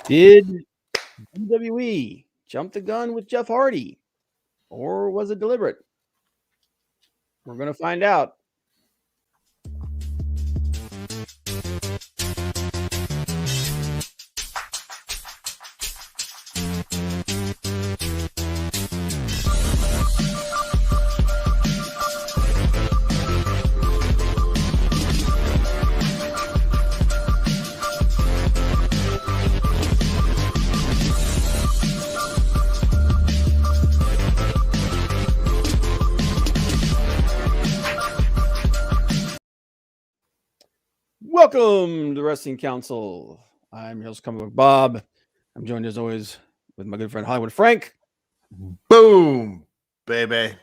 Did WWE jump the gun with Jeff Hardy, or was it deliberate? We're going to find out. Welcome to the Wrestling Council. I'm your host, Comic Book Bob. I'm joined as always with my good friend Hollywood Frank. Boom, baby.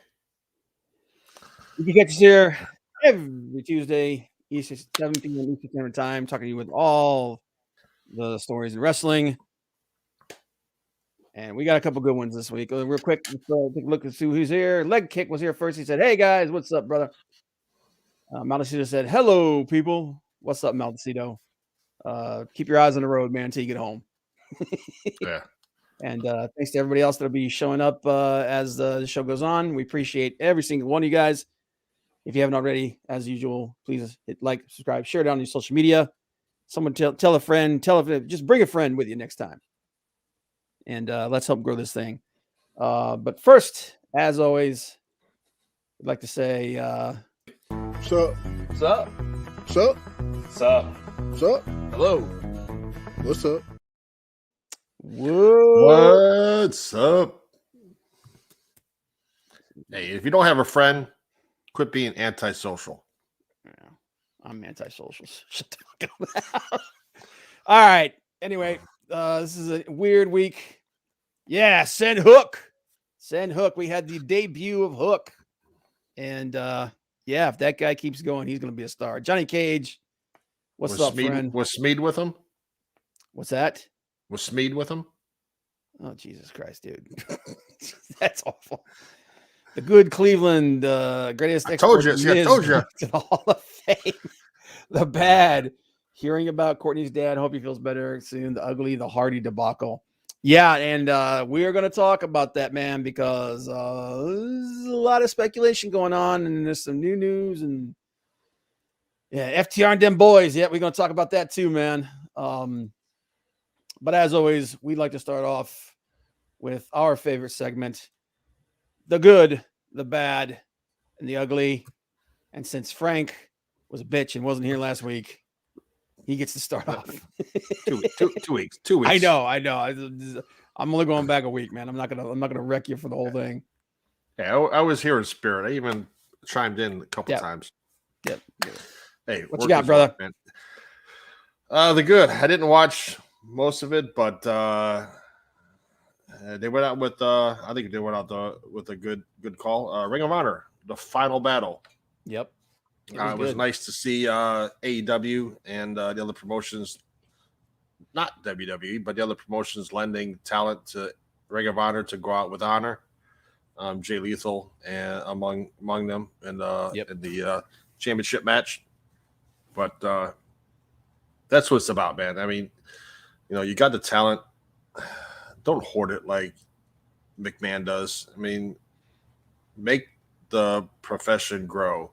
You can catch us here every Tuesday, 7 p.m. Eastern Standard Time, talking to you with all the stories in wrestling. And we got a couple good ones this week. Real quick, let's take a look and see who's here. Leg Kick was here first. He said, "Hey guys, what's up, brother?" Maldacito said, "Hello, people. What's up, Maldacito? Keep your eyes on the road, man, until you get home." Yeah. And thanks to everybody else that'll be showing up as the show goes on. We appreciate every single one of you guys. If you haven't already, as usual, please hit like, subscribe, share it on your social media. Someone tell a friend, just bring a friend with you next time. And let's help grow this thing. But first, as always, I'd like to say, What's up? What's up? What's up? What's up? What's up? Hello. What's up? whoa. What's up? Hey, if you don't have a friend, quit being antisocial. Yeah, I'm antisocial. Shut the fuck up. All right. Anyway, this is a weird week. Yeah, send Hook. Send Hook. We had the debut of Hook. And yeah, if that guy keeps going, he's going to be a star. Johnny Cage. What's up, friend? Was Smeed with him? What's that? Was Smeed with him? Oh, Jesus Christ, dude. That's awful. The good Cleveland, greatest I told you. I told you. To the Hall of Fame. The bad. Hearing about Courtney's dad. Hope he feels better soon. The ugly, the Hardy debacle. Yeah, and we are going to talk about that, man, because there's a lot of speculation going on, and there's some new news, and yeah, FTR and them boys. Yeah, we're going to talk about that too, man. But as always, we'd like to start off with our favorite segment, the good, the bad, and the ugly. And since Frank was a bitch and wasn't here last week, he gets to start off. 2 weeks. 2 weeks. I know. I'm only going back a week, man. I'm not gonna wreck you for the whole thing. Yeah, I was here in spirit. I even chimed in a couple times. Yep. Hey, what you got, brother? Man. The good. I didn't watch most of it, but they went out with I think they went out with a good call. Ring of Honor, the final battle. Yep. It was nice to see AEW and the other promotions, not WWE, but the other promotions lending talent to Ring of Honor to go out with honor. Jay Lethal and among them in the championship match. But that's what it's about, man. I mean, you got the talent. Don't hoard it like McMahon does. I mean, make the profession grow.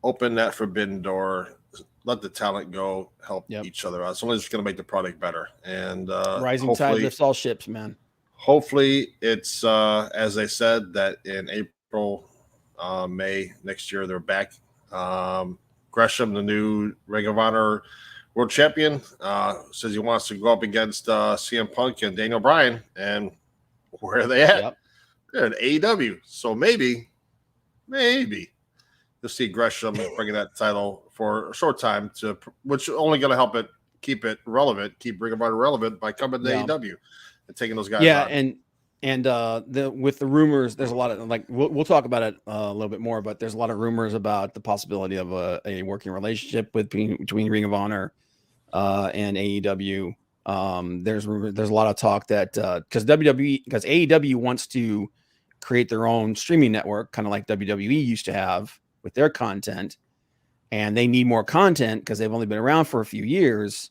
Open that forbidden door. Let the talent go. Help each other out. It's only just going to make the product better. And rising tide lifts all ships, man. Hopefully, it's as they said that in April, May next year they're back. Gresham, the new Ring of Honor World Champion, says he wants to go up against CM Punk and Daniel Bryan. And where are they at? Yep. They're in AEW. So maybe you'll see Gresham bringing that title for a short time, which is only going to help it keep it relevant, keep Ring of Honor relevant by coming to AEW and taking those guys. Yeah, on. and with the rumors, there's a lot of we'll talk about it a little bit more, but there's a lot of rumors about the possibility of a working relationship between Ring of Honor and AEW. There's a lot of talk that because AEW wants to create their own streaming network, kind of like WWE used to have with their content, and they need more content because they've only been around for a few years.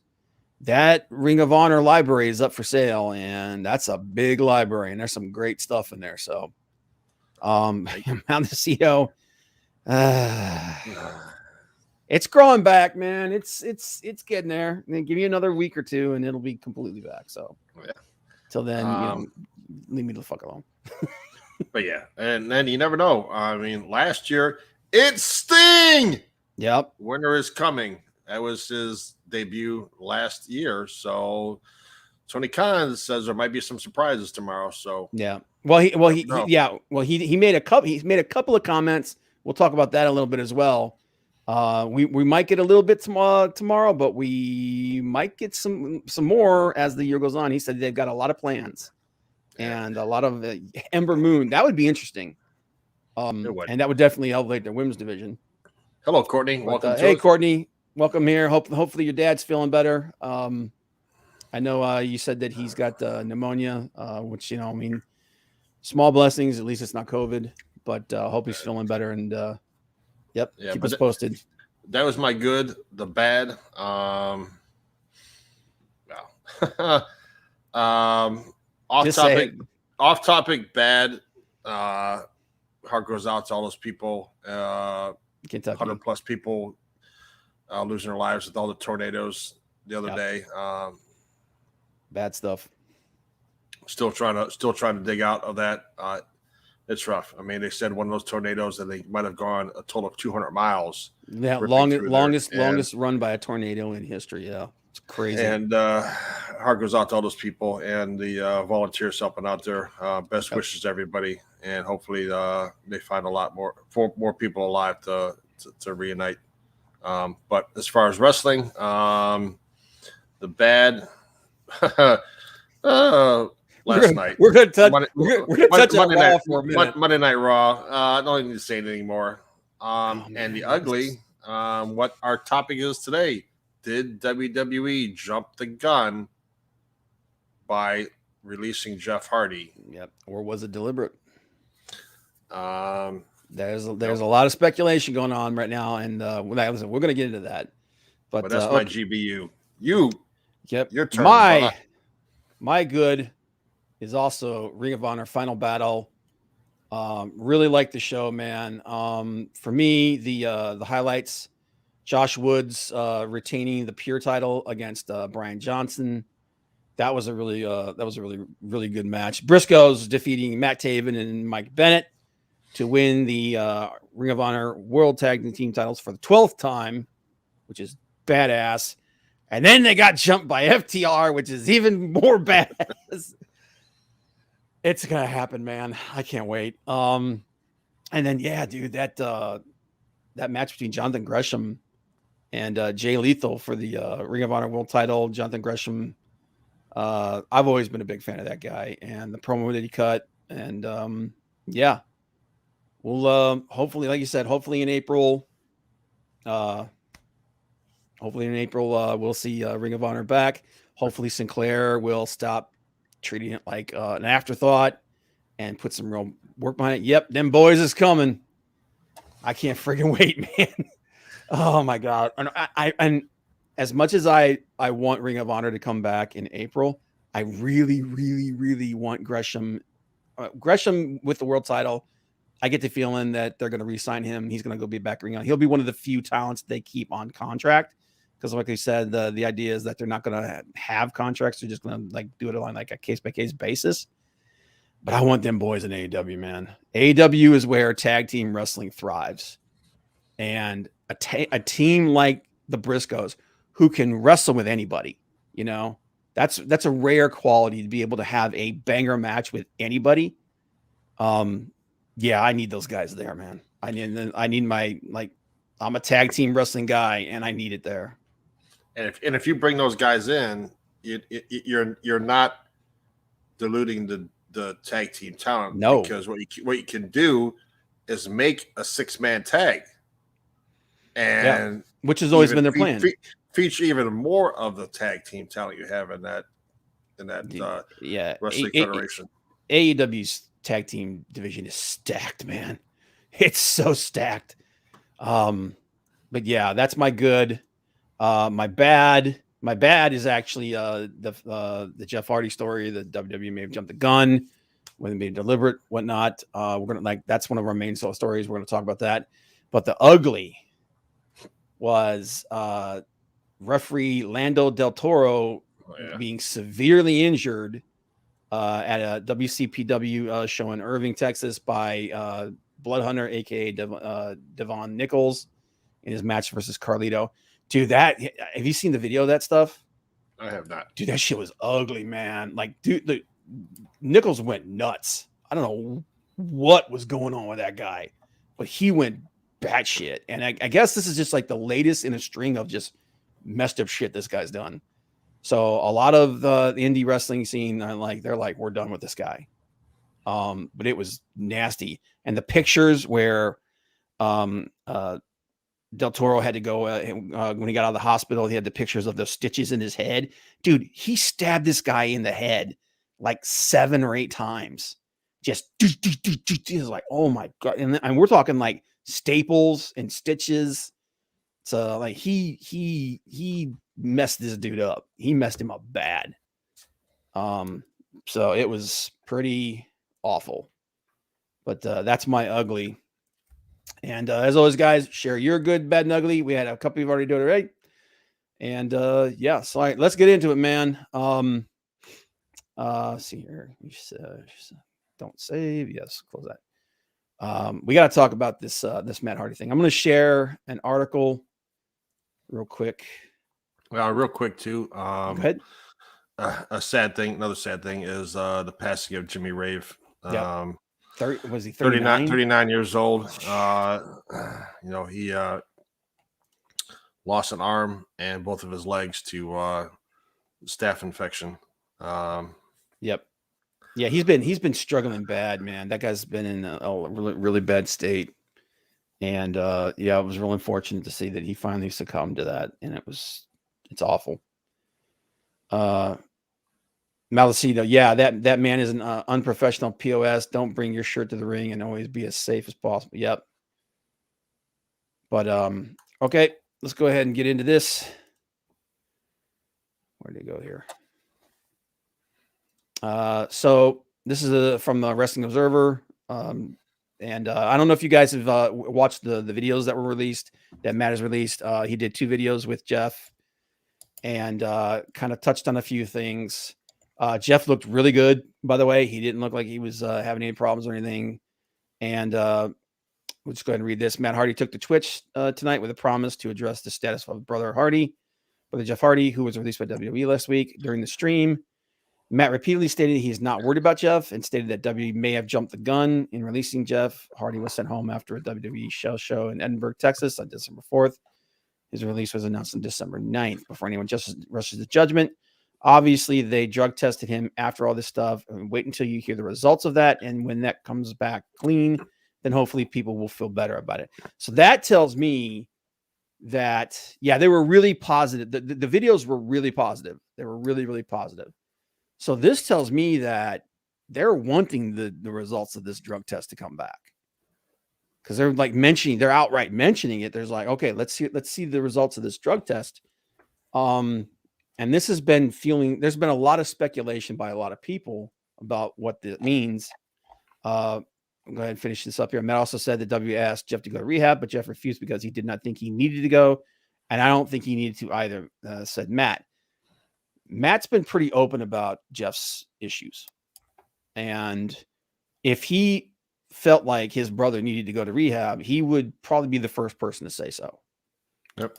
that Ring of Honor library is up for sale, and that's a big library, and there's some great stuff in there. So, Mount the CO, it's growing back, man. It's getting there. And then give me another week or two, and it'll be completely back. So, Yeah. Till then, leave me the fuck alone. But yeah, and then you never know. I mean, last year it's Sting. Yep. Winter is coming. That was his debut last year. So Tony Khan says there might be some surprises tomorrow. So yeah. Well, he made a couple of comments. We'll talk about that a little bit as well. We might get a little bit tomorrow, but we might get some more as the year goes on. He said they've got a lot of plans and a lot of Ember Moon. That would be interesting. And that would definitely elevate their women's division. Hello, Courtney. Welcome. Hey, Courtney. Welcome here. Hopefully your dad's feeling better. I know you said that he's got pneumonia, which, I mean, small blessings. At least it's not COVID, but hope he's feeling better. And keep us posted. That was my good, the bad. Off topic, bad. Heart goes out to all those people. Kentucky. 100 plus people losing their lives with all the tornadoes the other day. Bad stuff. Still trying to dig out of that. It's rough. I mean, they said one of those tornadoes and they might have gone a total of 200 miles. Yeah, longest run by a tornado in history. Yeah, it's crazy. And heart goes out to all those people and the volunteers helping out there. Best wishes to everybody, and hopefully they find a lot more people alive to reunite. But as far as wrestling, the bad. Last night we're gonna touch Monday night for a minute. Monday Night Raw. I don't need to say it anymore. And the ugly. What our topic is today: did WWE jump the gun by releasing Jeff Hardy? Yep, or was it deliberate? There's a Nope. lot of speculation going on right now, and we're going to get into that. But that's my GBU. Yep. Your turn. My good is also Ring of Honor Final Battle. Really like the show, man. For me, the highlights: Josh Woods retaining the Pure title against Brian Johnson. That was a really good match. Briscoes defeating Matt Taven and Mike Bennett to win the Ring of Honor World Tag Team titles for the 12th time, which is badass. And then they got jumped by FTR, which is even more badass. It's gonna happen, man. I can't wait. And then dude, that match between Jonathan Gresham and Jay Lethal for the Ring of Honor World title. Jonathan Gresham, I've always been a big fan of that guy, and the promo that he cut. And we'll hopefully, like you said, hopefully in April. We'll see Ring of Honor back. Hopefully Sinclair will stop treating it like an afterthought and put some real work behind it. Yep, them boys is coming. I can't freaking wait, man. Oh my God. And as much as I want Ring of Honor to come back in April, I really, really, really want Gresham with the world title. I get the feeling that they're going to re-sign him. He's going to go be back Ring of Honor. He'll be one of the few talents they keep on contract. Because like I said, the idea is that they're not going to have contracts. They're just going to do it on like a case-by-case basis. But I want them boys in AEW, man. AEW is where tag team wrestling thrives. And a team like the Briscoes who can wrestle with anybody, that's a rare quality to be able to have a banger match with anybody. I need those guys there, man. I need my, I'm a tag team wrestling guy and I need it there. And if you bring those guys in, you're not diluting the tag team talent. No, because what you can do is make a 6-man tag, and which has always been their plan. Feature even more of the tag team talent you have in that wrestling federation. AEW's tag team division is stacked, man. It's so stacked. But that's my good. My bad My bad is actually the Jeff Hardy story. The WWE may have jumped the gun when they made deliberate, whatnot. We're gonna that's one of our main stories. We're gonna talk about that. But the ugly was referee Lando Del Toro being severely injured at a WCPW show in Irving, Texas, by Blood Hunter, aka Devon Nichols, in his match versus Carlito. Dude, have you seen the video of that stuff? I have not. Dude, that shit was ugly, man. Like, dude, Nichols went nuts. I don't know what was going on with that guy, but he went batshit. And I guess this is just like the latest in a string of just messed up shit this guy's done. So a lot of the indie wrestling scene, they're like, we're done with this guy. But it was nasty. And the pictures where Del Toro had to go when he got out of the hospital, he had the pictures of those stitches in his head. Dude, he stabbed this guy in the head like 7 or 8 times. Just like, oh my God. And we're talking like staples and stitches. So like he messed this dude up. He messed him up bad. So it was pretty awful. But that's my ugly. And as always, guys, share your good, bad, and ugly. We had a couple you've already done it right. And yeah, so let's get into it, man. See here. Don't save. Yes, close that. We got to talk about this Matt Hardy thing. I'm going to share an article real quick. Well, real quick too. Go ahead. Another sad thing is the passing of Jimmy Rave. Yep. Was he 39 years old? He lost an arm and both of his legs to staph infection. Yep. Yeah, he's been struggling bad, man. That guy's been in a really, really bad state. And yeah, it was really unfortunate to see that he finally succumbed to that. And it's awful. Malicito, yeah, that man is an unprofessional POS. Don't bring your shirt to the ring and always be as safe as possible. Yep. But okay, let's go ahead and get into this. Where did it go here? So this is from the Wrestling Observer. And I don't know if you guys have watched the videos that were released, that Matt has released. He did 2 videos with Jeff and kind of touched on a few things. Jeff looked really good, by the way. He didn't look like he was having any problems or anything. And we'll just go ahead and read this. Matt Hardy took to Twitch tonight with a promise to address the status of brother Jeff Hardy, who was released by WWE last week. During the stream, Matt repeatedly stated he is not worried about Jeff and stated that WWE may have jumped the gun in releasing Jeff. Hardy was sent home after a WWE show in Edinburgh, Texas on December 4th. His release was announced on December 9th. Before anyone just rushes to judgment, obviously they drug tested him after all this stuff. And wait until you hear the results of that. And when that comes back clean, then hopefully people will feel better about it. So that tells me that, yeah, they were really positive. The videos were really positive. They were really, really positive. So this tells me that they're wanting the results of this drug test to come back. Because they're like they're outright mentioning it. There's like, okay, let's see the results of this drug test. And this has been there's been a lot of speculation by a lot of people about what that means. I'll go ahead and finish this up here. Matt also said that W asked Jeff to go to rehab, but Jeff refused because he did not think he needed to go. And I don't think he needed to either, said Matt. Matt's been pretty open about Jeff's issues. And if he felt like his brother needed to go to rehab, he would probably be the first person to say so. Yep.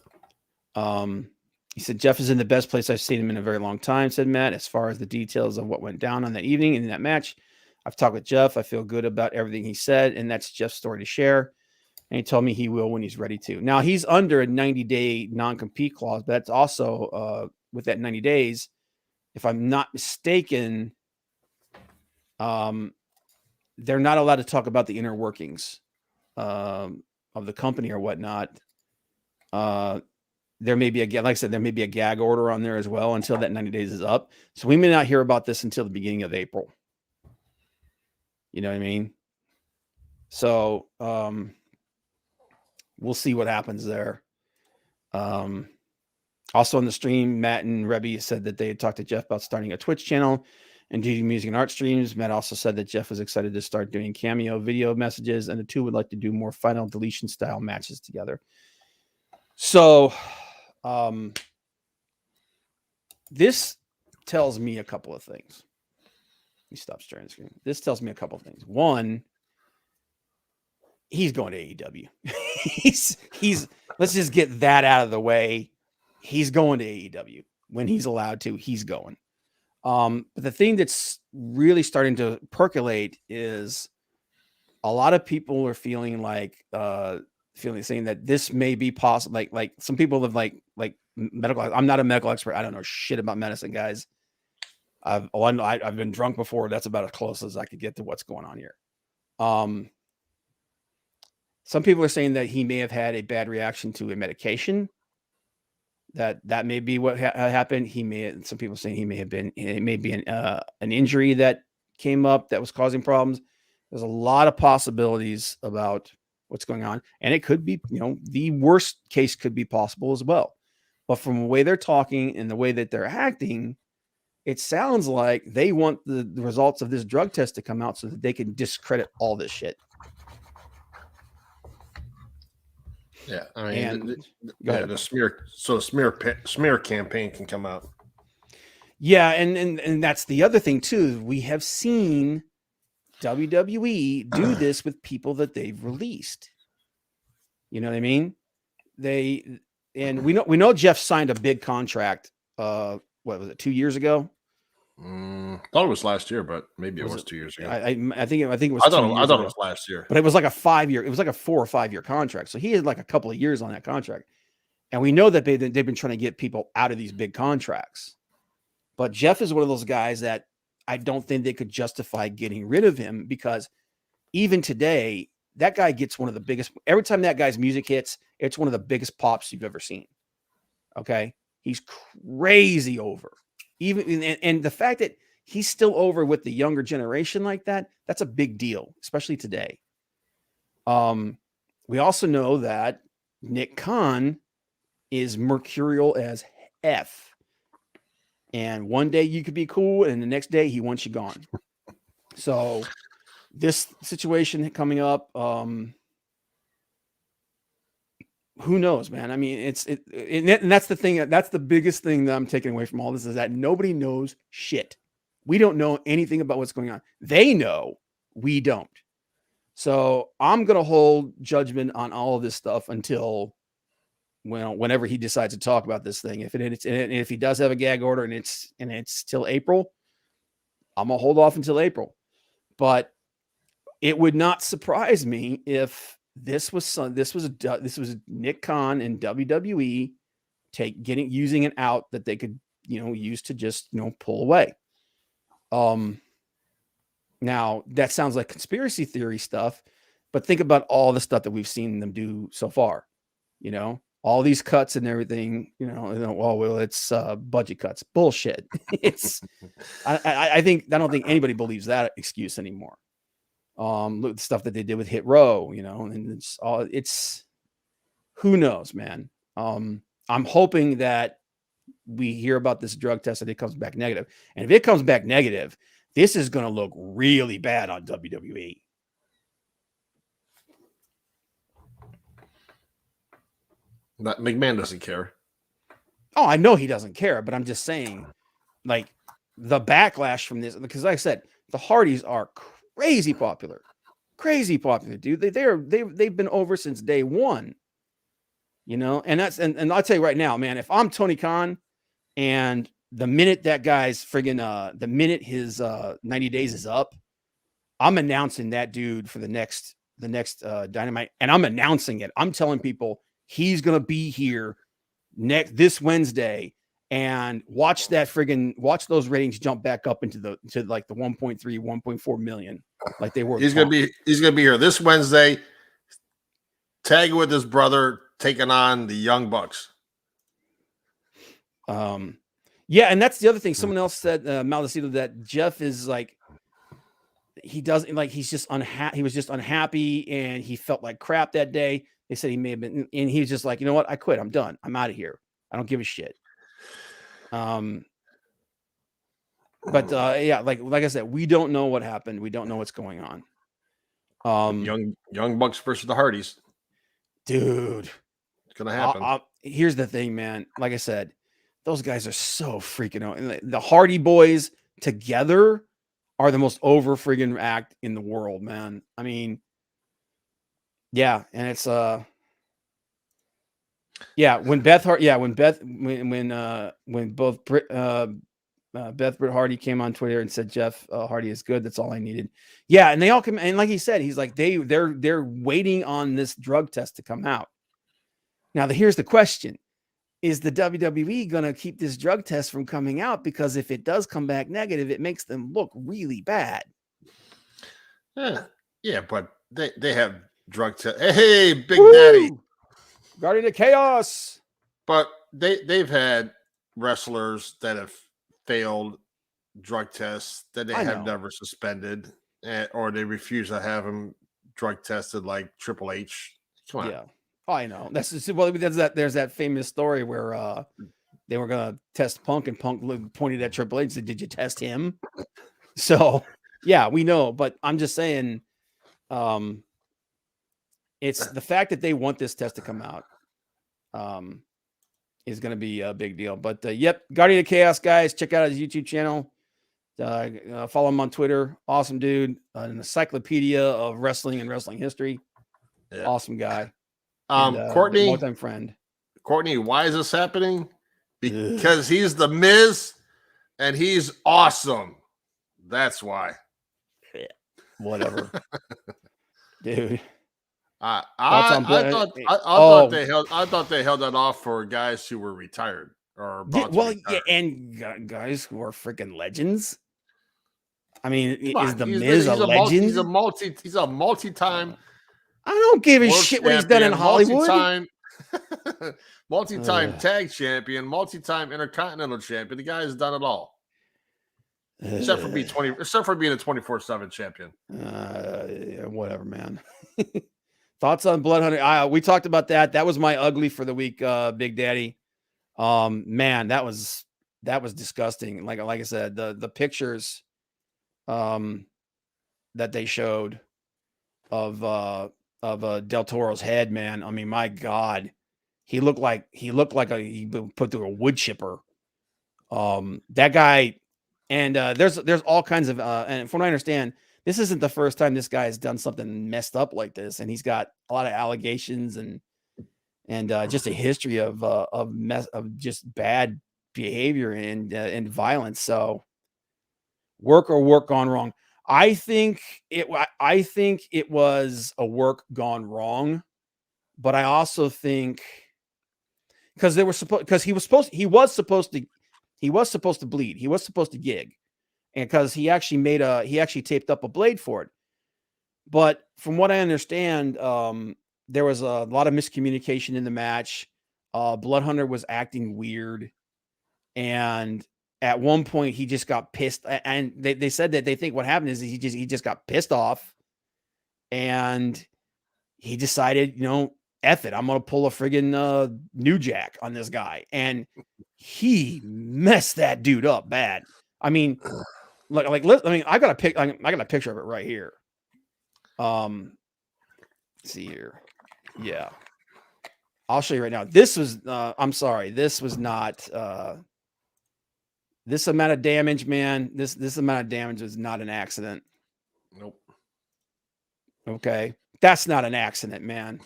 He said, Jeff is in the best place I've seen him in a very long time, said Matt. As far as the details of what went down on that evening in that match, I've talked with Jeff. I feel good about everything he said, and that's Jeff's story to share. And he told me he will when he's ready to. Now, he's under a 90-day non-compete clause, but that's also with that 90 days, if I'm not mistaken, they're not allowed to talk about the inner workings of the company or whatnot. There may be like I said, there may be a gag order on there as well until that 90 days is up. So we may not hear about this until the beginning of April. You know what I mean? So we'll see what happens there. Also on the stream, Matt and Rebby said that they had talked to Jeff about starting a Twitch channel and doing music and art streams. Matt also said that Jeff was excited to start doing cameo video messages, and the two would like to do more Final Deletion style matches together. So, this tells me a couple of things. Let me stop sharing the screen. This tells me a couple of things. One, he's going to AEW. he's let's just get that out of the way. He's going to AEW when he's allowed to. He's going. But the thing that's really starting to percolate is a lot of people are feeling like saying that this may be possible. Like some people have like medical. I'm not a medical expert. I don't know shit about medicine, guys. I've been drunk before. That's about as close as I could get to what's going on here. Some people are saying that he may have had a bad reaction to a medication. That may be what happened. Some people saying it may be an injury that came up that was causing problems. There's a lot of possibilities about what's going on, and it could be, the worst case could be possible as well. But from the way they're talking and the way that they're acting, it sounds like they want the results of this drug test to come out so that they can discredit all this shit. Yeah, I mean, the smear campaign can come out. Yeah, and that's the other thing too. We have seen WWE do this with people that they've released. You know what I mean? We know Jeff signed a big contract. What was it, 2 years ago? Thought it was last year, but maybe it was 2 years ago. I think it was. I thought it was last year, but it was like a 5-year. It was like a 4 or 5 year contract. So he had like a couple of years on that contract, and we know that they've been trying to get people out of these big contracts. But Jeff is one of those guys that I don't think they could justify getting rid of him, because even today, that guy gets one of the biggest. Every time that guy's music hits, it's one of the biggest pops you've ever seen. Okay, he's crazy over. Even and the fact that he's still over with the younger generation like that, that's a big deal, especially today. We also know that Nick Khan is mercurial as F. And one day you could be cool, and the next day he wants you gone. So this situation coming up, who knows, man? I mean, and that's the thing. That's the biggest thing that I'm taking away from all this, is that nobody knows shit. We don't know anything about what's going on. They know, we don't. So I'm going to hold judgment on all of this stuff until, whenever he decides to talk about this thing. If he does have a gag order and it's till April, I'm going to hold off until April. But it would not surprise me if this was Nick Khan and WWE using an out that they could, use to just, pull away. Now that sounds like conspiracy theory stuff, but think about all the stuff that we've seen them do so far, all these cuts and everything, it's budget cuts. Bullshit. I don't think anybody believes that excuse anymore. Look at the stuff that they did with Hit Row, and it's who knows, man. I'm hoping that we hear about this drug test and it comes back negative. And if it comes back negative, this is going to look really bad on WWE. McMahon doesn't care. Oh, I know he doesn't care, but I'm just saying, like, the backlash from this, because like I said, the Hardys are crazy popular, dude. They've been over since day one, and I'll tell you right now, man, if I'm Tony Khan, and the minute that guy's the minute his 90 days is up, I'm announcing that dude for the next Dynamite, and I'm announcing it. I'm telling people he's gonna be here this Wednesday, and watch those ratings jump back up to the 1.3, 1.4 million, like they were. He's gonna be here this Wednesday, tagging with his brother, taking on the Young Bucks. Yeah, and that's the other thing. Someone else said, Maldacito, that Jeff is like, he doesn't like, he's just unhappy. He was just unhappy, and he felt like crap that day. They said he may have been, and he was just like, you know what? I quit. I'm done. I'm out of here. I don't give a shit. But yeah, like I said, we don't know what happened. We don't know what's going on. Young Bucks versus the Hardys. Dude, it's gonna happen. Here's the thing, man. Like I said, those guys are so freaking out. And the Hardy Boys together are the most over friggin' act in the world, man. I mean, yeah, and it's yeah, when both Beth Britt Hardy came on Twitter and said Jeff Hardy is good. That's all I needed. Yeah, and they all come, and like he said, he's like they're waiting on this drug test to come out. Now, here's the question: is the WWE going to keep this drug test from coming out? Because if it does come back negative, it makes them look really bad. Yeah, but they have drug test. Hey, Big Daddy, Guardian of Chaos. But they've had wrestlers that have failed drug tests that they have never suspended, or they refuse to have them drug tested, like Triple H. Come on. Yeah, I know. There's that famous story where they were gonna test Punk, and Punk pointed at Triple H and said, "Did you test him?" So yeah, we know, but I'm just saying, it's the fact that they want this test to come out. Is going to be a big deal. But yep, Guardian of Chaos, guys, check out his YouTube channel. Follow him on Twitter. Awesome dude, an encyclopedia of wrestling and wrestling history. Yeah. Awesome guy. Courtney, longtime friend. Courtney, why is this happening? Because he's the Miz, and he's awesome. That's why. Yeah. Whatever, dude. I thought they held that off for guys who were retired or about to retire. Yeah, and guys who are freaking legends. I mean, is the Miz a legend? He's a multi-time. I don't give a shit what he's done in Hollywood. Multi-time tag champion, multi-time intercontinental champion. The guy has done it all. Except for being a 24/7 champion. Yeah, whatever, man. Thoughts on Blood Hunter? We talked about that. That was my ugly for the week, Big Daddy. Man, that was disgusting. Like I said, the pictures that they showed of Del Toro's head, man. I mean, my God, he looked like he been put through a wood chipper. That guy, and there's all kinds of and from what I understand, this isn't the first time this guy has done something messed up like this, and he's got a lot of allegations and just a history of just bad behavior and violence. So work gone wrong. I think it was a work gone wrong, but I also think because he was supposed to bleed. He was supposed to gig. And because he actually taped up a blade for it. But from what I understand, there was a lot of miscommunication in the match. Blood Hunter was acting weird. And at one point he just got pissed. And they said that they think what happened is he just got pissed off. And he decided, F it. I'm going to pull a friggin' New Jack on this guy. And he messed that dude up bad. I mean, I got a picture of it right here. Let's see here. Yeah. I'll show you right now. This was, I'm sorry. This was not, this amount of damage, man. This amount of damage was not an accident. Nope. Okay. That's not an accident, man.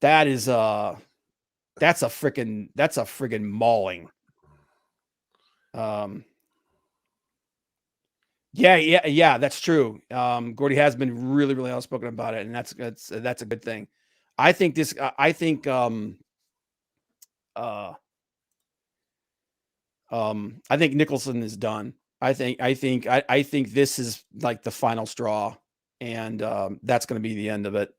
That is, that's a friggin' mauling. Yeah, that's true. Gordy has been really, really outspoken about it, and that's a good thing. I think Nicholson is done. I think this is like the final straw, and that's going to be the end of it.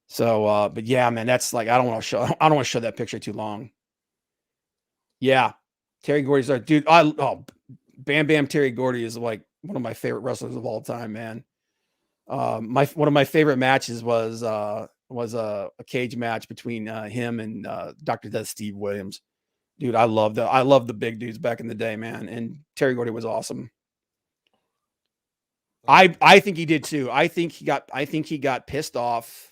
So, but yeah, man, that's like I don't want to show that picture too long. Yeah, Terry Gordy's like, dude. Bam Bam Terry Gordy is like one of my favorite wrestlers of all time, man. One of my favorite matches was was a cage match between him and Dr. Death Steve Williams. Dude, I love the big dudes back in the day, man. And Terry Gordy was awesome. I think he did too. I think he got pissed off.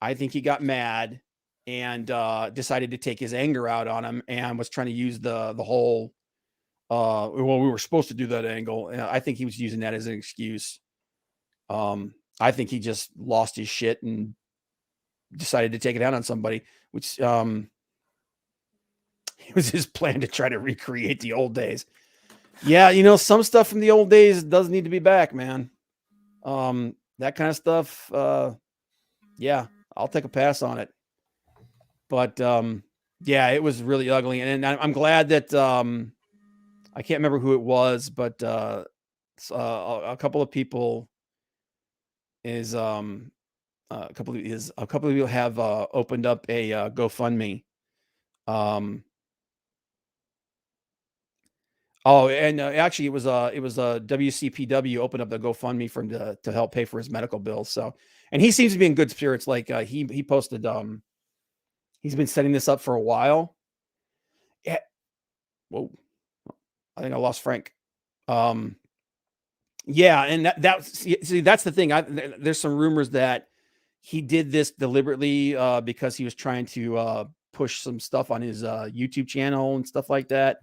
I think he got mad and decided to take his anger out on him and was trying to use the whole well, we were supposed to do that angle. And I think he was using that as an excuse. I think he just lost his shit and decided to take it out on somebody, which it was his plan to try to recreate the old days. Yeah, some stuff from the old days does need to be back, man. That kind of stuff, yeah, I'll take a pass on it. But yeah, it was really ugly, and I'm glad that I can't remember who it was, but a couple of people is a couple of people have opened up a GoFundMe. Actually, it was WCPW opened up the GoFundMe for him to help pay for his medical bills. So, and he seems to be in good spirits. Like he posted, he's been setting this up for a while. Yeah. Whoa, I think I lost Frank. Yeah, and that's the thing. There's some rumors that he did this deliberately because he was trying to push some stuff on his YouTube channel and stuff like that.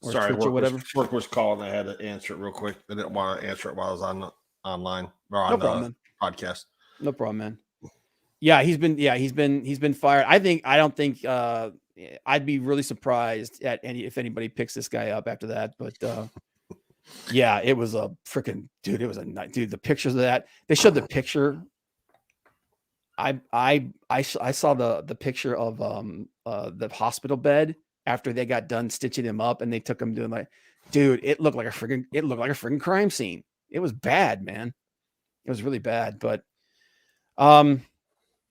Or sorry, Twitch or whatever. Work was calling. I had to answer it real quick. I didn't want to answer it while I was online or on No problem, man. Podcast. No problem, man. Yeah, he's been fired. I don't think I'd be really surprised if anybody picks this guy up after that. But yeah, it was a freaking dude. It was a night, dude. The pictures of that, they showed the picture. I saw the picture of the hospital bed after they got done stitching him up and they took him doing like, dude, it looked like a freaking crime scene. It was bad, man. It was really bad. But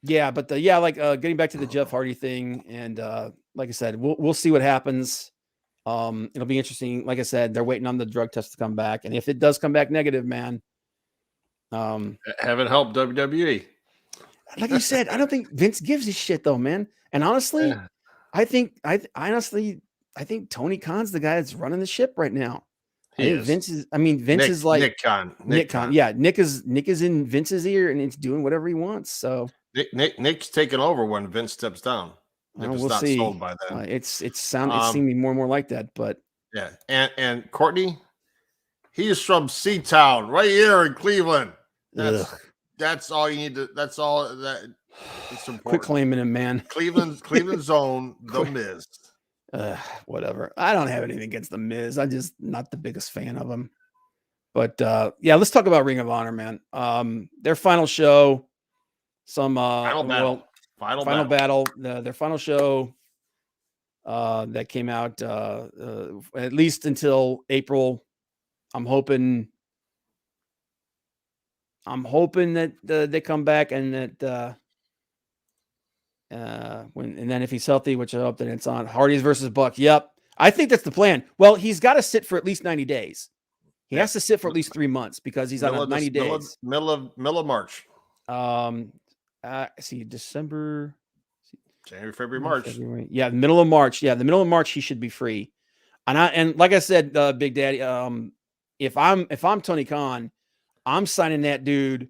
yeah, but getting back to the Jeff Hardy thing, and like I said, we'll see what happens. It'll be interesting. Like I said, they're waiting on the drug test to come back, and if it does come back negative, man, haven't helped WWE. Like you said, I don't think Vince gives a shit though, man. And honestly, yeah. I think Tony Khan's the guy that's running the ship right now. Vince is like Nick Khan. Yeah, Nick is in Vince's ear and it's doing whatever he wants. So Nick's taking over when Vince steps down. We'll see. Sold by then. It's seeming more and more like that. But yeah, and Courtney, he's from Seatown, right here in Cleveland. That's all you need to. That's all that. It's important. Quit claiming him, man. Cleveland's own The Miz. Whatever. I don't have anything against The Miz. I'm just not the biggest fan of him. But yeah, let's talk about Ring of Honor, man. Their final show, final battle. Their final show that came out at least until April. I'm hoping that they come back and that and then if he's healthy, which I hope that it's on Hardy's versus Buck. Yep. I think that's the plan. Well, he's got to sit for at least 90 days. He has to sit for at least 3 months because he's on 90 days. Middle of March. See, December, January, February, March. February. Yeah, the middle of March. Yeah, the middle of March he should be free. And like I said, Big Daddy, if I'm Tony Khan, I'm signing that dude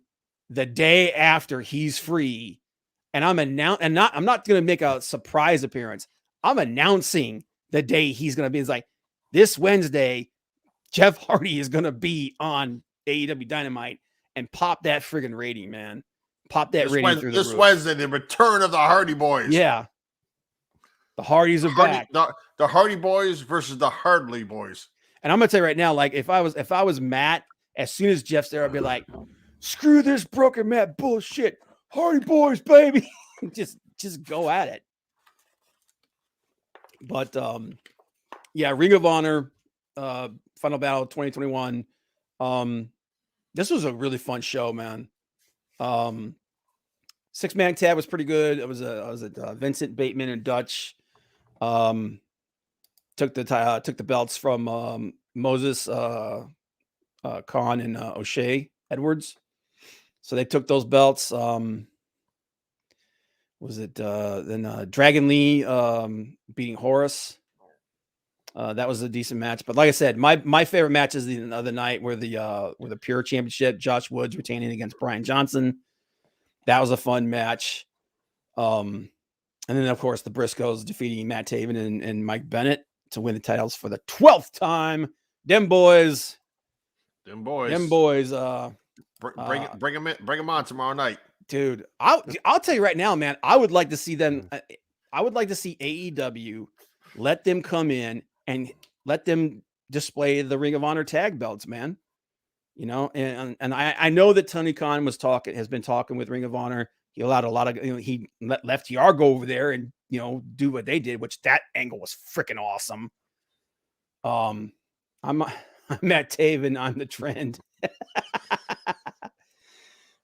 the day after he's free. And I'm not going to make a surprise appearance. I'm announcing the day he's going to be. It's like this Wednesday, Jeff Hardy is going to be on AEW Dynamite and pop that friggin' rating, man. Pop that rating through the roof. This Wednesday, the return of the Hardy Boys. Yeah. The Hardys are back. The Hardy Boys versus the Hardly Boys. And I'm going to tell you right now, like if I was Matt, as soon as Jeff's there, I'd be like, screw this broken Matt bullshit. Hardy Boys, baby. just go at it. But yeah, Ring of Honor, Final Battle 2021. This was a really fun show, man. 6-man tag was pretty good. It was Vincent Bateman and Dutch. Took the belts from Moses Khan and O'Shea Edwards. So they took those belts. Was it then Dragon Lee beating Horus? That was a decent match. But like I said, my favorite match is the other night where the Pure Championship, Josh Woods retaining against Brian Johnson. That was a fun match. And then of course the Briscoes defeating Matt Taven and Mike Bennett to win the titles for the 12th time. Them boys. Them boys. Bring them on tomorrow night, dude. I'll tell you right now, man. I would like to see them. I would like to see AEW let them come in and let them display the Ring of Honor tag belts, man. You know, and I know that Tony Khan has been talking with Ring of Honor. He allowed a lot of, he let FTR go over there and, do what they did, which that angle was freaking awesome. I'm Matt Taven on the trend.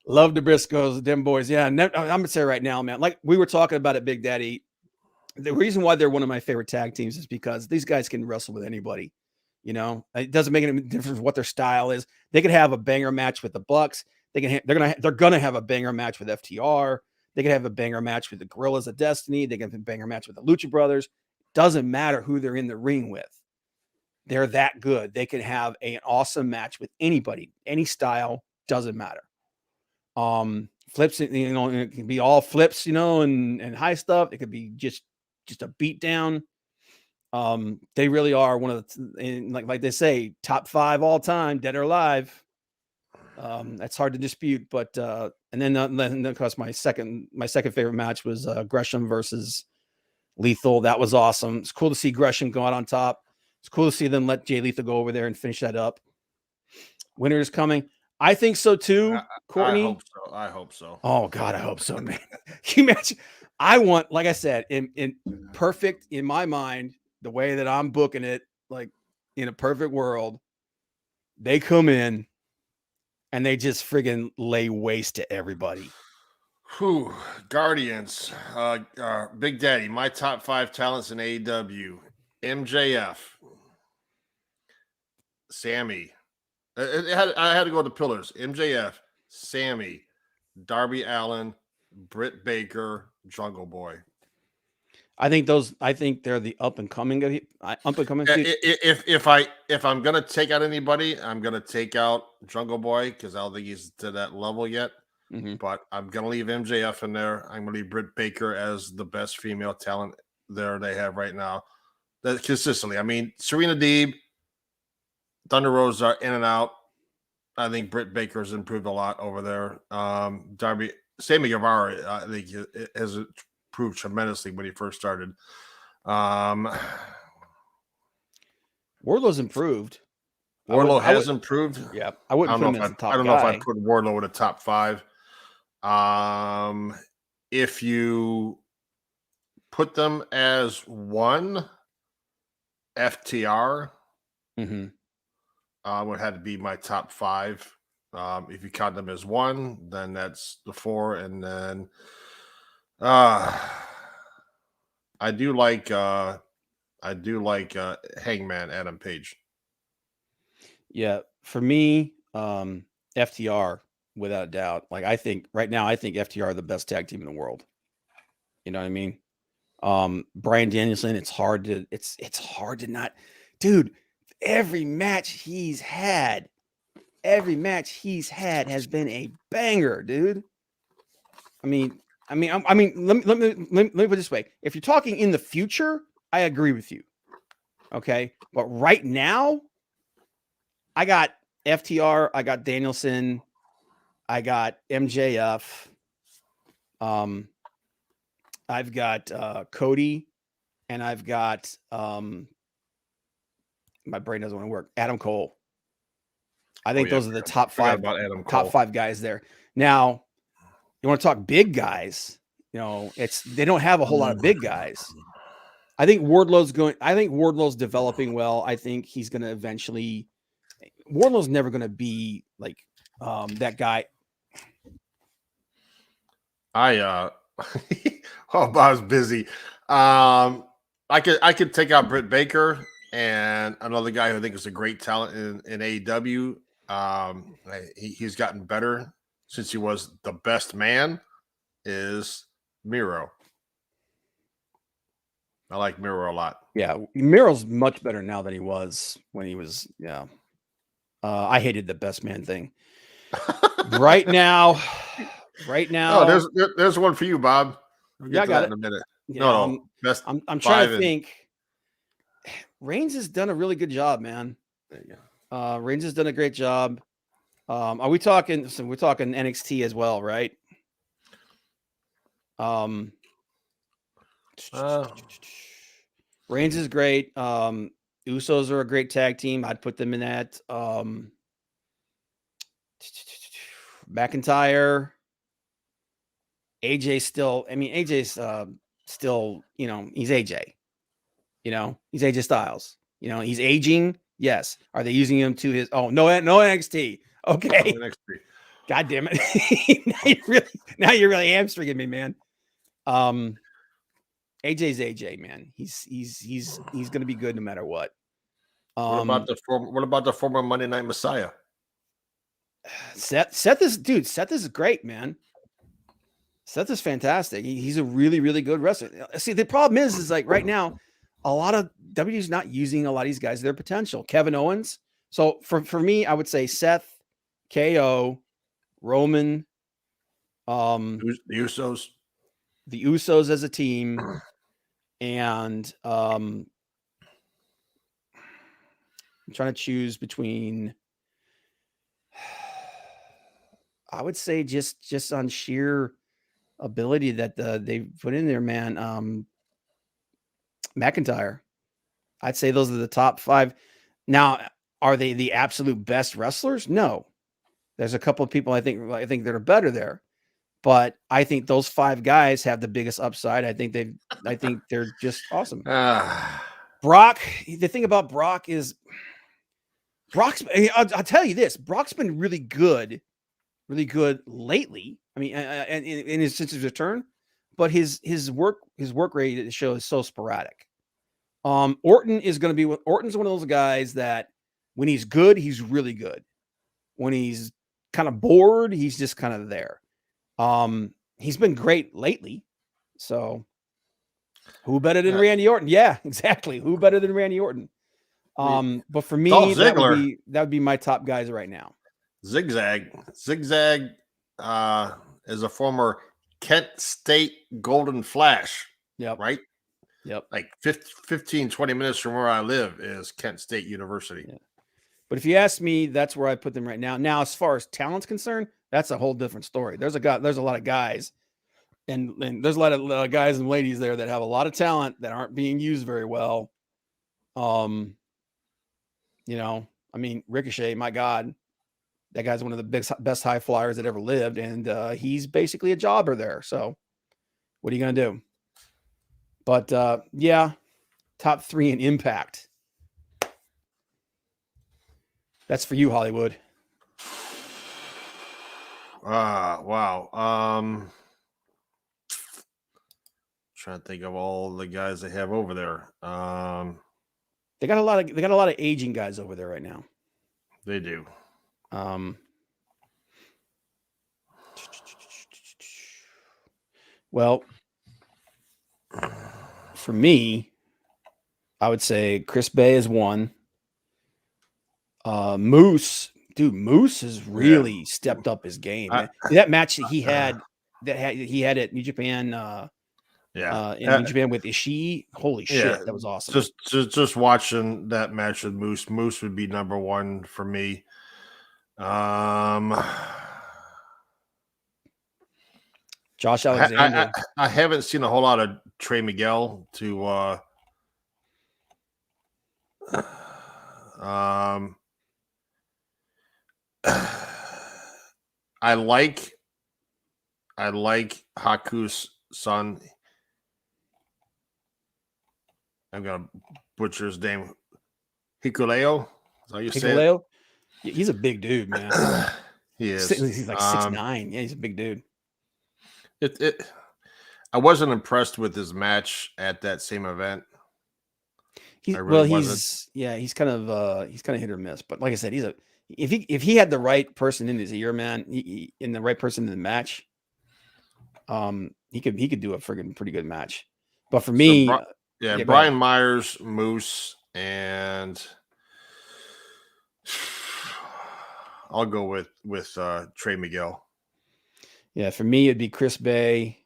Love the Briscoes, them boys. Yeah, I'm gonna say right now, man. Like we were talking about it, Big Daddy. The reason why they're one of my favorite tag teams is because these guys can wrestle with anybody. It doesn't make any difference what their style is. They could have a banger match with the Bucks. They're gonna have a banger match with FTR. They could have a banger match with the Gorillas of Destiny. They can have a banger match with the Lucha Brothers. Doesn't matter who they're in the ring with. They're that good. They can have an awesome match with anybody, any style. Doesn't matter. Flips, it can be all flips, and high stuff. It could be just a beat down. They really are one of the, like they say, top 5 all time, dead or alive. That's hard to dispute. But and then of course my second favorite match was Gresham versus Lethal. That was awesome. It's cool to see Gresham go out on top. It's cool to see them let Jay Lethal go over there and finish that up. Winter is coming. I think so too, Courtney. I hope so. Oh God, I hope so, man. Can you imagine? I want, like I said, in perfect in my mind, the way that I'm booking it, like in a perfect world, they come in and they just friggin' lay waste to everybody. Whew, Guardians, Big Daddy, my top 5 talents in AEW: MJF, Sammy. I had to go to pillars: MJF, Sammy, Darby Allin, Britt Baker, Jungle Boy. I think they're the up and coming. If I'm gonna take out anybody, I'm gonna take out Jungle Boy because I don't think he's to that level yet. Mm-hmm. But I'm gonna leave MJF in there. I'm gonna leave Britt Baker as the best female talent there they have right now. That consistently. I mean, Serena Deeb, Thunder Rose are in and out. I think Britt Baker's improved a lot over there. Sammy Guevara, I think, has improved tremendously when he first started. Wardlow's improved. Wardlow has improved. Yeah, I wouldn't put him as the top guy. I don't know if I'd put Wardlow in the top 5. If you put them as one, FTR would have to be my top 5. If you count them as one, then that's the 4, and then I do like Hangman Adam Page. Yeah, for me, FTR without a doubt. Like I think FTR are the best tag team in the world. You know what I mean? Bryan Danielson, it's hard to not, dude. Every match he's had has been a banger, dude. I mean, let me put it this way. If you're talking in the future, I agree with you. Okay. But right now, I got FTR, I got Danielson, I got MJF. I've got Cody, and I've got my brain doesn't want to work. Adam Cole. I think those are the top 5 guys there. Now, you want to talk big guys? They don't have a whole lot of big guys. I think Wardlow's developing well. I think he's going to eventually. Wardlow's never going to be like that guy. I was busy. I could take out Britt Baker and another guy who I think is a great talent in AEW. He's gotten better since he was the best man. Is Miro. I like Miro a lot. Yeah, Miro's much better now than he was when he was. Yeah, I hated the best man thing. Right now. Oh, there's one for you, Bob. We'll get I to got that it. in a minute. Yeah, No, best I'm trying five to think. Reigns has done a really good job, man. There you go. Reigns has done a great job. Are we talking? So we're talking NXT as well, right? Reigns is great. Usos are a great tag team. I'd put them in that. McIntyre, AJ still. I mean, AJ's still. He's AJ. He's AJ Styles. He's aging. Yes. Are they using him to his? Oh, no NXT. Okay. NXT. God damn it! now you're really hamstringing me, man. AJ's AJ, man. He's gonna be good no matter what. What about the former Monday Night Messiah? Seth is great, man. Seth is fantastic. He's a really, really good wrestler. See, the problem is like right now, a lot of WWE's not using a lot of these guys their potential. Kevin Owens. So for me, I would say Seth, KO, Roman, The Usos as a team, and I'm trying to choose between. I would say just on sheer ability that they put in there, man. McIntyre. I'd say those are the top 5. Now, are they the absolute best wrestlers? No. There's a couple of people I think that are better there. But I think those 5 guys have the biggest upside. I think they're just awesome. Brock, the thing about Brock is I'll tell you this, Brock's been really good lately. I mean, since his return, but his work rate at the show is so sporadic. Orton's one of those guys that when he's good, he's really good. When he's kind of bored, he's just kind of there. He's been great lately. So who better than Randy Orton? Yeah, exactly. Who better than Randy Orton? But for me, that would be my top guys right now. Zigzag is a former Kent State Golden Flash. Yep. Right? Yep. Like 15, 20 minutes from where I live is Kent State University. Yeah. But if you ask me, that's where I put them right now. Now, as far as talent's concerned, that's a whole different story. There's a lot of guys, and there's a lot of guys and ladies there that have a lot of talent that aren't being used very well. I mean, Ricochet, my God, that guy's one of the best high flyers that ever lived, and he's basically a jobber there. So, what are you gonna do? But yeah, top 3 in Impact. That's for you, Hollywood. Wow. Trying to think of all the guys they have over there. They got a lot of aging guys over there right now. They do. Well, for me, I would say Chris Bay is 1. Moose has really stepped up his game. That match that he had at New Japan, in New Japan with Ishii, holy shit, that was awesome. Just watching that match with Moose would be number 1 for me. Josh Alexander. I haven't seen a whole lot of Trey Miguel to I like Haku's son. I'm gonna butcher his name. Hikuleo. Is that how you say it? He's a big dude, man. He is. He's like 6'9". Yeah, he's a big dude. I wasn't impressed with his match at that same event. He's kind of hit or miss. But like I said, if he had the right person in his ear, man, and the right person in the match, he could do a friggin' pretty good match. But for So, me, yeah, go Brian ahead. Myers, Moose, and I'll go with Trey Miguel. Yeah, for me it'd be Chris Bay,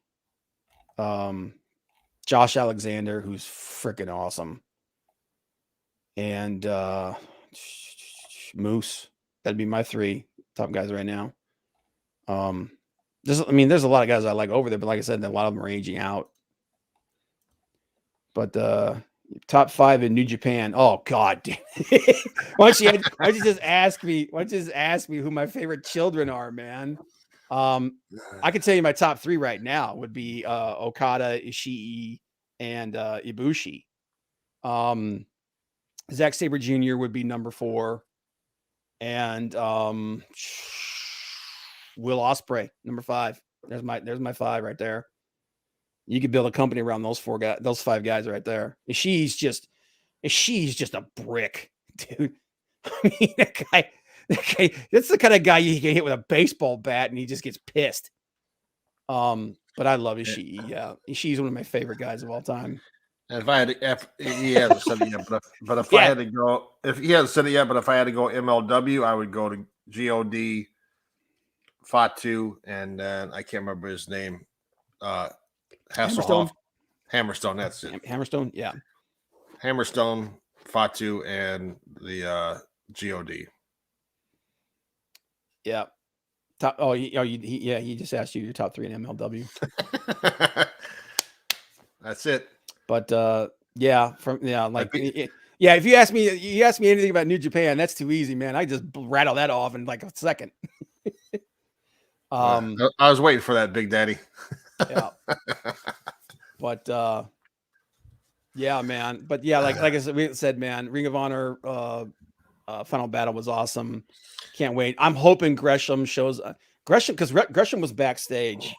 Josh Alexander, who's freaking awesome, and Moose. That'd be my 3 top guys right now. There's a lot of guys I like over there, but like I said, a lot of them are aging out. But top 5 in New Japan. Oh God, damn it. Why don't you just ask me? Why don't you just ask me who my favorite children are, man? I can tell you my top 3 right now would be Okada, Ishii, and Ibushi. Zack Sabre Jr. would be number 4, and Will Ospreay number 5. There's my 5 right there. You could build a company around those 5 guys right there. Ishii's just a brick, dude. I mean, that guy, that's the kind of guy you can hit with a baseball bat and he just gets pissed. But I love Ishii. Yeah, Ishii's one of my favorite guys of all time. And if I had to, if he hasn't said it yet, but if Yeah. I had to go, if he hasn't said it yet, but if I had to go MLW, I would go to God, Fatu, and then I can't remember his name. Hasselhoff, Hammerstone. That's it. Hammerstone. Yeah. Hammerstone, Fatu, and the God. Yeah. He just asked you your top 3 in MLW. That's it. But if you ask me anything about New Japan, that's too easy, man. I just rattle that off in like a second. I was waiting for that, Big Daddy. Yeah. But yeah, man. But yeah, like I said, man, Ring of Honor Final Battle was awesome. Can't wait. I'm hoping Gresham shows Gresham, because Gresham was backstage.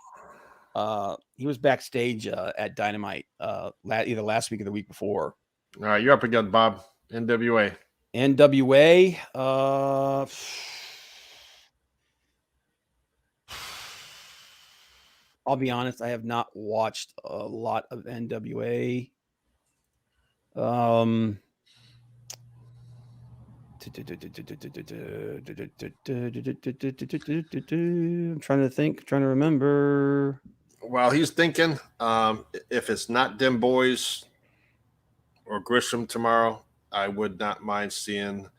He was backstage at Dynamite either last week or the week before. All right, you're up again, Bob. NWA. I'll be honest, I have not watched a lot of NWA. I'm trying to remember. While he's thinking, if it's not Dim Boys or Grisham tomorrow, I would not mind seeing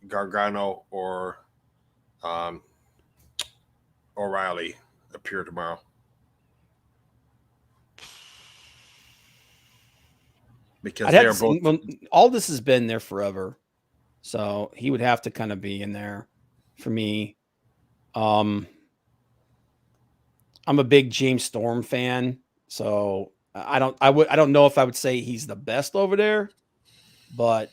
Gargano or O'Reilly appear tomorrow. Because they're both. All this has been there forever, so he would have to kind of be in there for me. I'm a big James Storm fan, so I don't know if I would say he's the best over there, but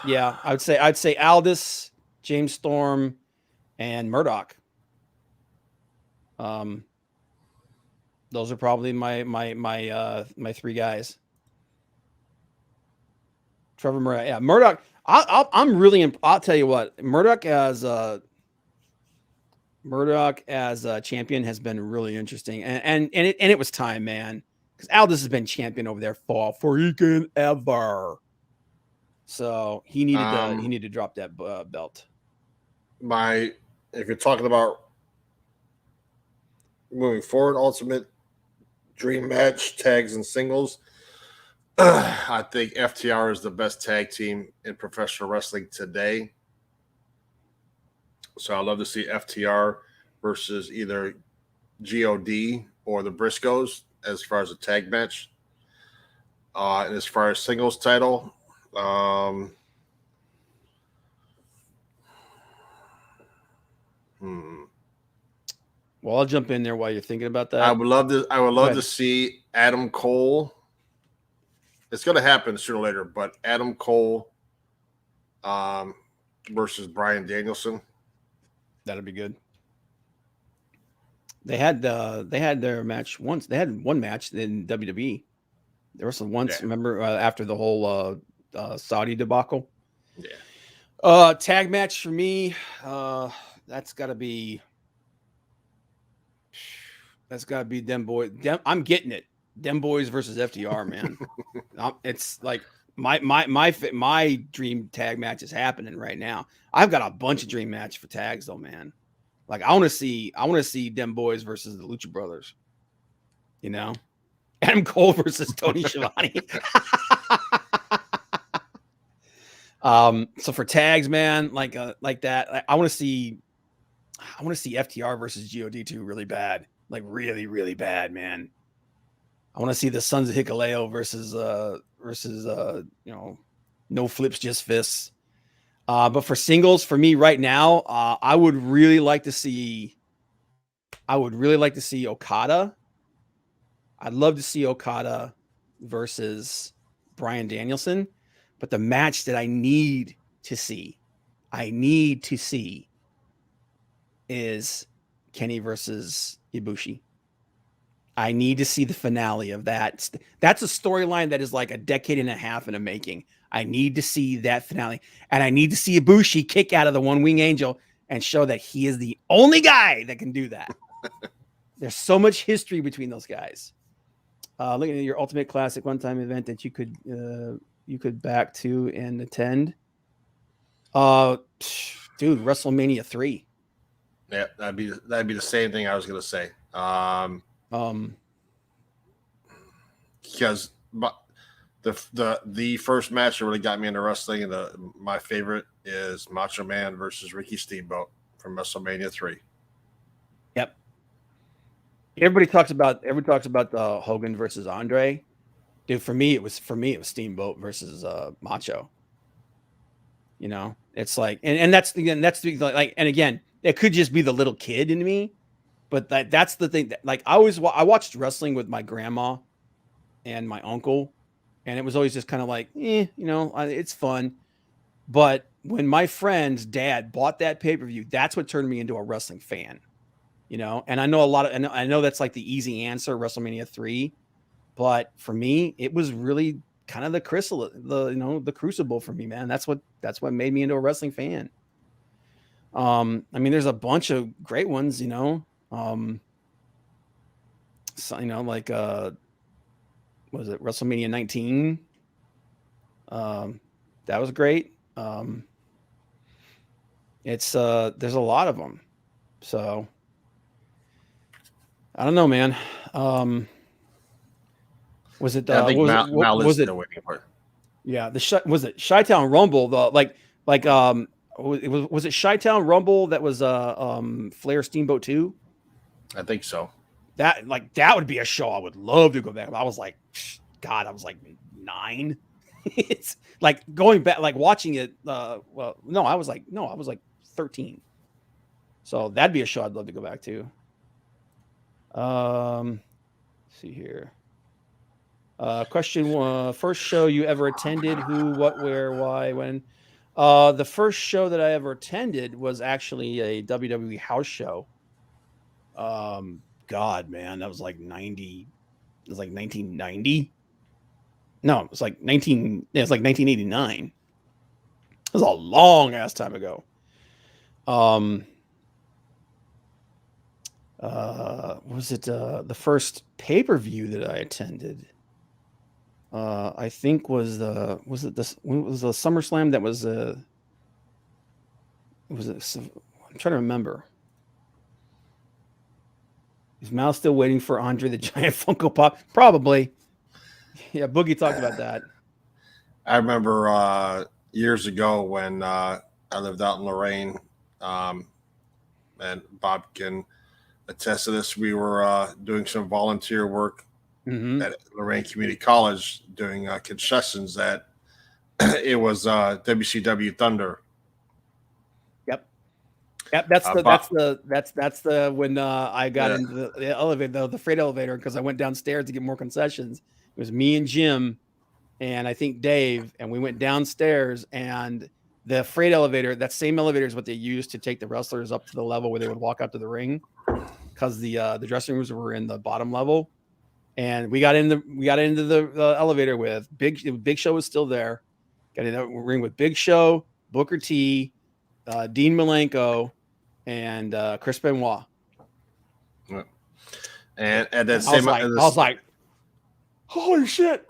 yeah, I'd say Aldis, James Storm, and Murdoch. Those are probably my 3 guys. Trevor Murdoch, yeah, Murdoch. I'll tell you what, Murdoch as a champion has been really interesting, and it was time, man, because Aldis has been champion over there for freaking ever. So he needed to drop that belt. If you're talking about moving forward, Ultimate Dream Match tags and singles, I think FTR is the best tag team in professional wrestling today. So I'd love to see FTR versus either God or the Briscoes as far as a tag match. And as far as singles title, Well, I'll jump in there while you're thinking about that. I would love to see Adam Cole. It's going to happen sooner or later, but Adam Cole versus Bryan Danielson. That'd be good. They had their match once. They had one match in WWE. There was some once, remember, after the whole Saudi debacle. Yeah. Tag match for me. That's got to be That's got to be them boys. I'm getting it. Them boys versus FTR, man. It's like my dream tag match is happening right now. I've got a bunch of dream match for tags though, man. Like I want to see them boys versus the Lucha Brothers. You know, Adam Cole versus Tony Schiavone. So for tags, man, like that, I want to see FTR versus God 2 really bad, like really, really bad, man. I want to see the Sons of Hikuleo versus no flips, just fists. But for singles, for me right now, I would really like to see Okada. I'd love to see Okada versus Bryan Danielson, but the match that I need to see is Kenny versus Ibushi. I need to see the finale of that. That's a storyline that is like a decade and a half in the making. I need to see that finale. And I need to see Ibushi kick out of the One Wing Angel and show that he is the only guy that can do that. There's so much history between those guys. Looking at your Ultimate Classic one-time event that you could back to and attend. Dude, WrestleMania 3. Yeah, that'd be the same thing I was gonna say. Because the first match that really got me into wrestling, and my favorite is Macho Man versus Ricky Steamboat from WrestleMania 3. Yep. Everybody talks about Hogan versus Andre. Dude, for me it was Steamboat versus Macho. You know, it's like, and that's like, and again, it could just be the little kid in me, but that's the thing that, like, I watched wrestling with my grandma and my uncle, and it was always just kind of like, it's fun. But when my friend's dad bought that pay-per-view, that's what turned me into a wrestling fan, and I know that's like the easy answer, WrestleMania 3, but for me, it was really kind of the crucible for me, man. That's what made me into a wrestling fan. I mean, there's a bunch of great ones, like was it WrestleMania 19? That was great. It's there's a lot of them, so I don't know, man. Was it? I think Mal is was it? Still waiting for it. Yeah, was it Chi-Town Rumble? Was it Chi-Town Rumble that was Flair Steamboat 2? I think so. That would be a show I would love to go back. I was like, God, I was like 9. It's like going back, like watching it. I was like 13. So that'd be a show I'd love to go back to. Let's see here. Question 1: first show you ever attended? Who, what, where, why, when? The first show that I ever attended was actually a WWE house show. God, man, that was like 90. It was like 1990. No, it was like 1989. It was a long ass time ago. Was it the first pay-per-view that I attended? I think was the SummerSlam that was I'm trying to remember. Is Mal still waiting for Andre the Giant Funko Pop? Probably. Yeah, Boogie talked about that. I remember years ago when I lived out in Lorraine, and Bob can attest to this. We were doing some volunteer work at Lorraine Community College, doing concessions. That it was WCW Thunder. Yep, that's the when I got into the elevator, the freight elevator, because I went downstairs to get more concessions. It was me and Jim, and I think Dave, and we went downstairs, and the freight elevator, that same elevator is what they used to take the wrestlers up to the level where they would walk out to the ring, because the dressing rooms were in the bottom level, and we got into the elevator with Big Show was still there. Got in the ring with Big Show, Booker T, Dean Malenko, and Chris Benoit. And at that I was like, holy shit.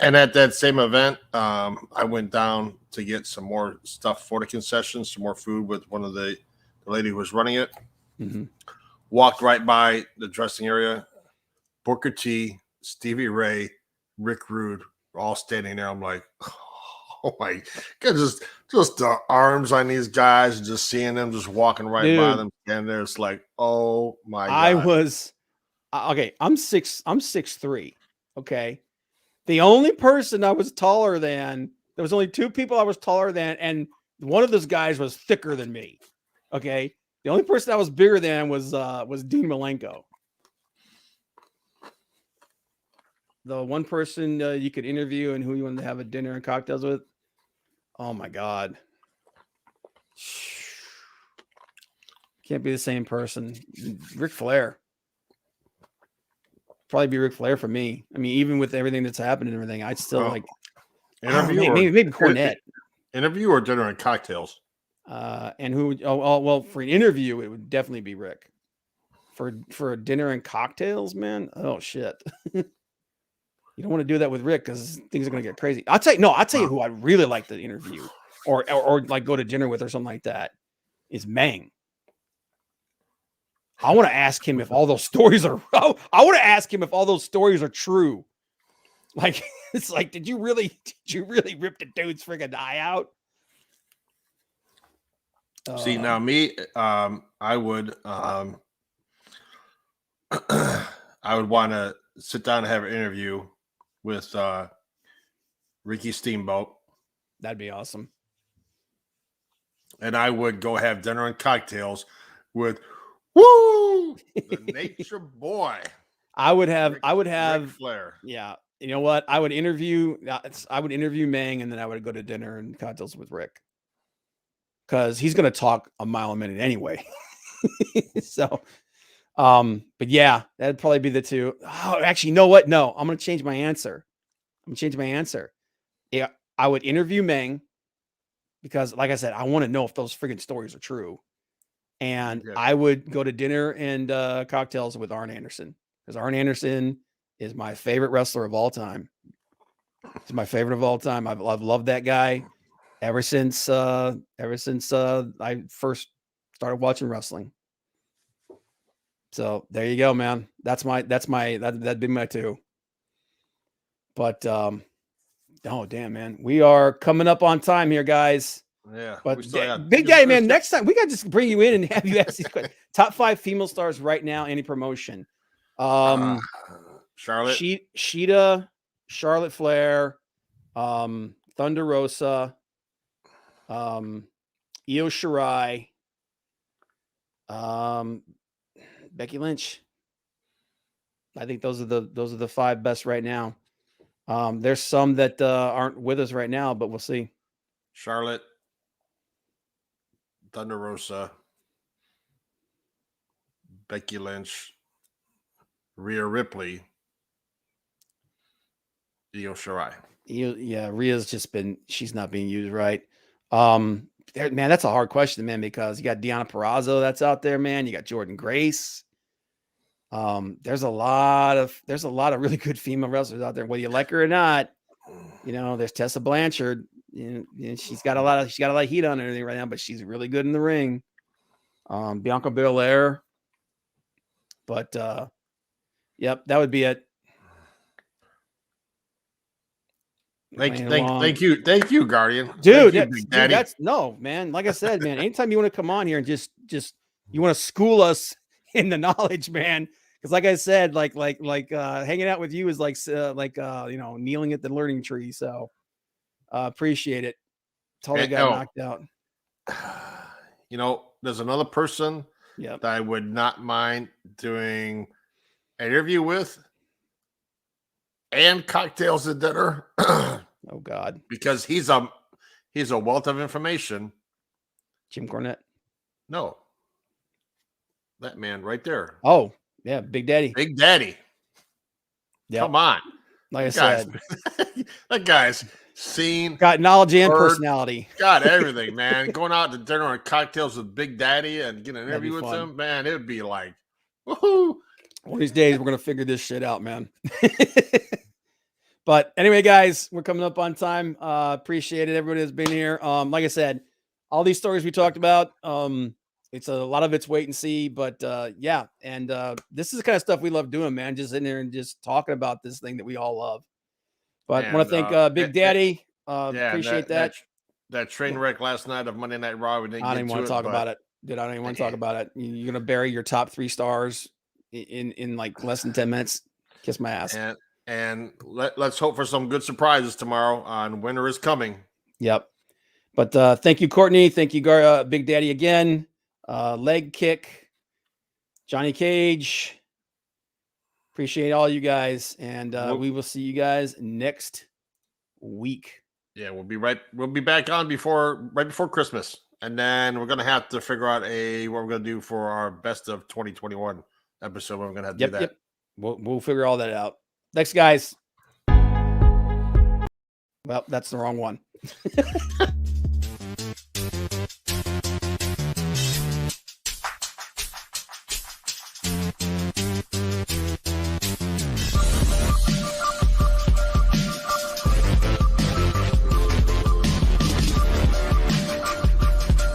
and at that same event, I went down to get some more stuff for the concessions, some more food with one of the lady who was running it. Mm-hmm. Walked right by the dressing area. Booker T, Stevie Ray, Rick Rude, all standing there. I'm like, oh my God, just the arms on these guys, just seeing them just walking right by them. And there's like, oh my God. Okay. I'm 6'3". Okay. The only person I was taller than, there was only two people I was taller than, and one of those guys was thicker than me. Okay. The only person I was bigger than was Dean Malenko. The one person you could interview and who you wanted to have a dinner and cocktails with. Oh my God. Can't be the same person. Ric Flair. Probably be Ric Flair for me. I mean, even with everything that's happened and everything, I'd still like interview maybe Cornette. Interview or dinner and cocktails. And who? Well, for an interview, it would definitely be Rick. For a dinner and cocktails, man. Oh shit. You don't want to do that with Rick because things are gonna get crazy. I'll tell you who I'd really like to interview or like go to dinner with or something like that is Meng. I want to ask him if all those stories are. I want to ask him if all those stories are true. Like it's like, did you really rip the dude's friggin' eye out? See now, me, I would want to sit down and have an interview with Ricky Steamboat. That'd be awesome. And I would go have dinner and cocktails with the Nature Boy. I would have Ric Flair. Yeah. You know what? I would interview Meng, and then I would go to dinner and cocktails with Rick. Because he's gonna talk a mile a minute anyway. So but yeah, that'd probably be the two. Oh, actually, you know what? No, I'm gonna change my answer. Yeah, I would interview Meng because, like I said, I want to know if those friggin' stories are true. And I would go to dinner and cocktails with Arn Anderson because Arn Anderson is my favorite wrestler of all time. He's my favorite of all time. I've loved that guy ever since I first started watching wrestling. So there you go, man. That'd be my two. But oh damn, man, we are coming up on time here, guys. Yeah, but Big Daddy, man, next time we got to just bring you in and have you ask these questions. Top 5 female stars right now, any promotion. Charlotte, Sheeta, Charlotte Flair, Thunder Rosa, Io Shirai, Becky Lynch. I think those are the 5 best right now. There's some that aren't with us right now, but we'll see. Charlotte, Thunder Rosa, Becky Lynch, Rhea Ripley, Io Shirai. Yeah, Rhea's she's not being used right. Man, that's a hard question, man, because you got Deonna Purrazzo that's out there, man. You got Jordynne Grace. There's a lot of really good female wrestlers out there, whether you like her or not. You know, there's Tessa Blanchard. You know, she's got a lot of heat on her right now, but she's really good in the ring. Bianca Belair. But yep, that would be it. Thank you, Guardian. Dude, that's no, man. Like I said, man, anytime you want to come on here and just you want to school us in the knowledge, man. Because like I said, like hanging out with you is like kneeling at the learning tree. So appreciate it. Totally got knocked out. You know, there's another person that I would not mind doing an interview with and cocktails at dinner. Oh God. Because he's a wealth of information. Jim Cornette. No. That man right there. Oh, yeah, Big Daddy. Big Daddy. Yep. Come on. Like I said. That guy's seen. Got knowledge and personality. Got everything, man. Going out to dinner and cocktails with Big Daddy and getting an interview with him, man, it would be like, woohoo. One of these days, we're going to figure this shit out, man. But anyway, guys, we're coming up on time. Appreciate it. Everybody that's been here. Like I said, all these stories we talked about, it's a lot of it's wait and see, but yeah. And this is the kind of stuff we love doing, man. Just in there and just talking about this thing that we all love. But I want to thank Big Daddy. Appreciate that. That train wreck last night of Monday Night Raw. We didn't I don't even want to talk about it. Dude, I don't even want to talk about it. You're going to bury your top 3 stars in like less than 10 minutes. Kiss my ass. And let's hope for some good surprises tomorrow on Winter is Coming. Yep. But thank you, Courtney. Thank you, Big Daddy again. Leg Kick, Johnny Cage. Appreciate all you guys. And we will see you guys next week. Yeah, we'll be back on right before Christmas. And then we're gonna have to figure out what we're gonna do for our best of 2021 episode. We're gonna have to do that. Yep. We'll figure all that out. Thanks, guys. Well, that's the wrong one.